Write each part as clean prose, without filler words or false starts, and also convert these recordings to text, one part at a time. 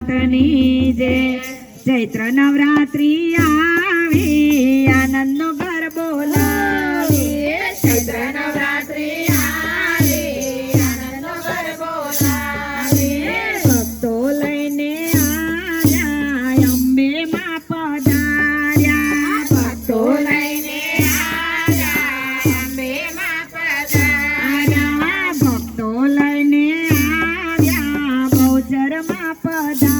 નાથની જય. ચૈત્ર નવરાત્રી આવી આનંદનો ગરબો લાવી. ચૈત્ર નવરાત્રી આવી આનંદનો ગરબો લાવી. ભક્તો લઈને આવ્યા અંબે માં પધાર્યા. ભક્તો લઈને આવ્યા અંબે માં પધાર્યા. ભક્તો લઈને આવ્યા બહુચર માં પધાર્યા.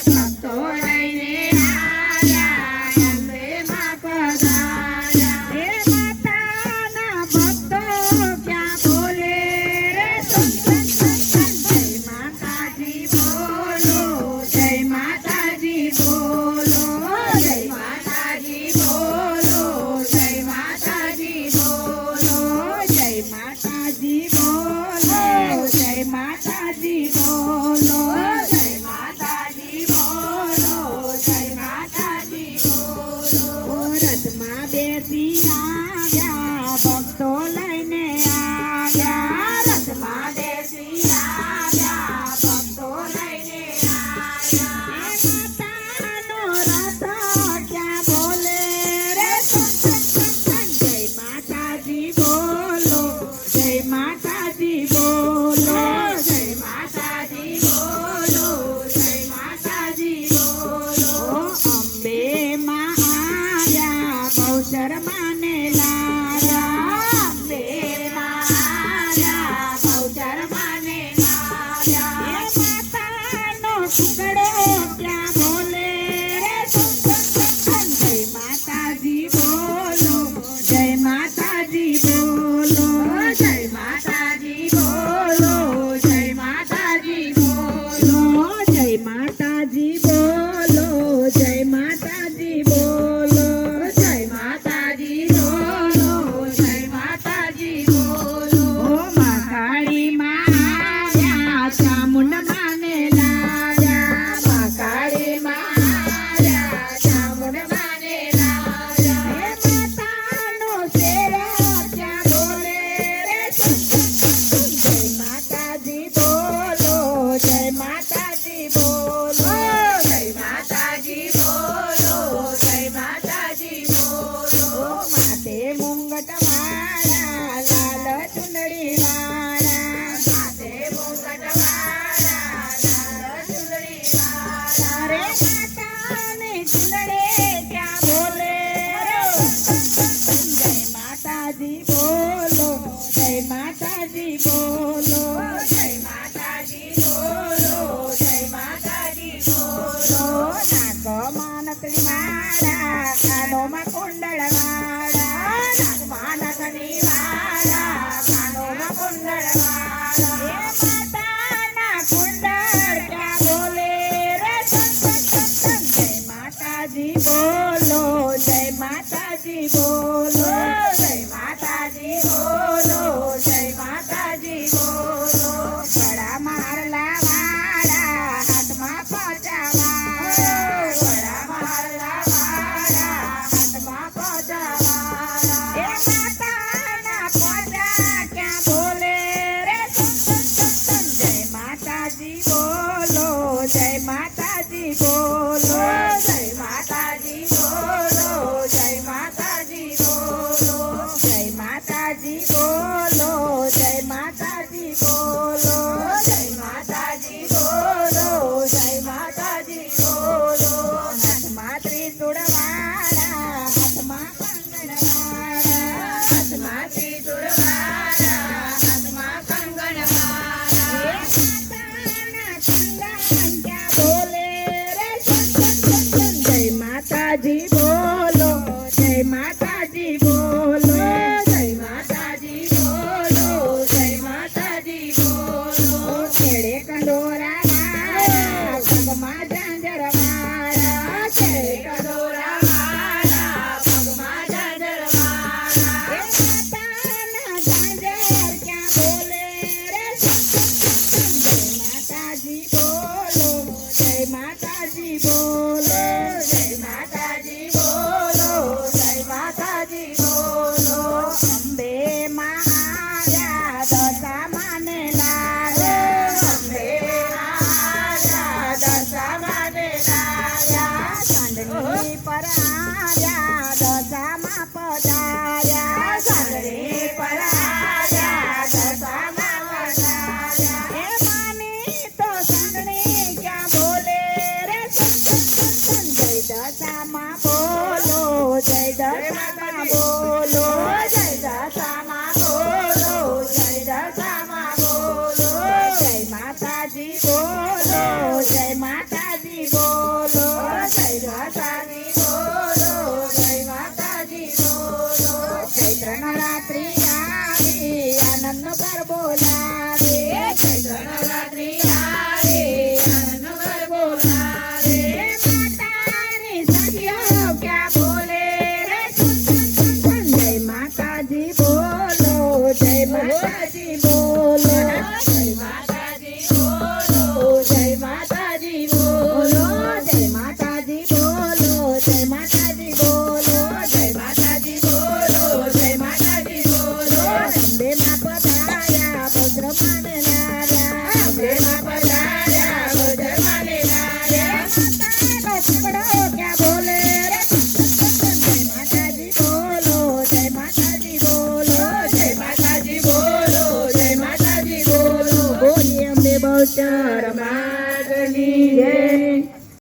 ભક્તો લઈને આવ્યા અંબે માં પધાર્યા. એ માતાના ભક્તો ક્યાં બોલે રે સુન સુન સુન સુન. જય માતાજી બોલો, જય માતાજી બોલો, જય માતાજી બોલો, જય માતાજી બોલો, જય માતાજી બોલો, જય માતાજી બોલો. જય માતાજી બોલો, જય માતાજી બોલો. રથમાં બેસી આવ્યા ભક્તો લઈને આવ્યા. રથમાં બેસી આવ્યા ભક્તો લઈને આવ્યા. માતાનો રથ ક્યાં બોલે રે સુન સુન સુન સુન. જય માતાજી બોલો, જય માતાજી બોલો. જય માતાજી બોલો, જય માતાજી બોલો. અંબે માં આવ્યા બહુચર માને લાવ્યા. અંબે માં આવ્યા બહુચર માને લાવ્યા. એ માતાનો ટુકડો ક્યાં બોલે રે સુન સુન સુન સુન. જય માતાજી બોલો, જય માતાજી બોલો. જય માતાજી બોલો, જય માતાજી બોલો. જય માતાજી બોલો, જય માતાજી બોલો. જય માતાજી બોલો, જય માતાજી બોલો. મહાકાળી માં આવ્યા ચામુંડ માને લાવ્યા. મહાકાળી માં આવ્યા ચામુંડ માને લાવ્યા. એ માતાનો શેરો ક્યાં બોલે રે સુન સુન સુન સુન. જય માતાજી બોલો, જય માતાજી બોલો. જય માતાજી બોલો, જય માતાજી બોલો. માથે મુંગટ વાળા લાલ ચુંદડી વાળા. માથે મુગટ વાળા, લાલ ચૂંદડી વાળા. રે માતાને ચુંદડે ક્યાં બોલે રે સુન સુન સુન સુન. જય માતાજી બોલો, જય માતાજી બોલો. જય માતાજી બોલો, જય માતાજી બોલો. નાકમાં નકલી માળા કાનોમાં કુંડળ વાળા. નાકમાં નકલી વાળા, કાનોમાં કુંડળ વાળા. એ માતાના કુંડળ ક્યાં બોલે રે સુન સુન સુન સુન. જય માતાજી બોલો, જય માતાજી બોલો. જય માતાજી બોલો, જય માતાજી બોલો. ગળામાં હારલા વાળા હાથમાં પોચા વાળા. ગળામાં હારલા વાળા, હાથમાં પોચા વાળા. એ માતાના પોચા ક્યાં બોલે રે સુન સુન સુન સુન. જય માતાજી બોલો, જય માતાજી બોલો. જય માતાજી બોલો, જય માતાજી બોલો. જય માતાજી બોલો, જય માતાજી બોલો. જય માતાજી બોલો, જય માતાજી બોલો. હાથમાં ત્રિશૂળ વાળા, હાથમાં કંગણ વાળા. હાથમાં ત્રિશૂળ વાળા, હાથમાં કંગણ વાળા. એ માતાના કંગણ ક્યાં બોલે રે સુન સુન સુન સુન. જય માતાજી બોલો, જય માતાજી બોલો. જય માતાજી બોલો, જય માતાજી બોલો. છેડે કંડોરા વાળા, પગમાં ઝાંઝર વાળા. છેડે કડોરા વાળા, પગમાં ઝાંઝર વાળા. એ માતાના ઝાંઝર ક્યાં બોલે રે સુન સુન સુન સુન. જય માતાજી બોલો, જય માતાજી બોલો. જય માતાજી બોલો, જય માતાજી બોલો. અંબે માં આવ્યા દશા માને લાવ્યા. અંબે આવ્યા જય માતા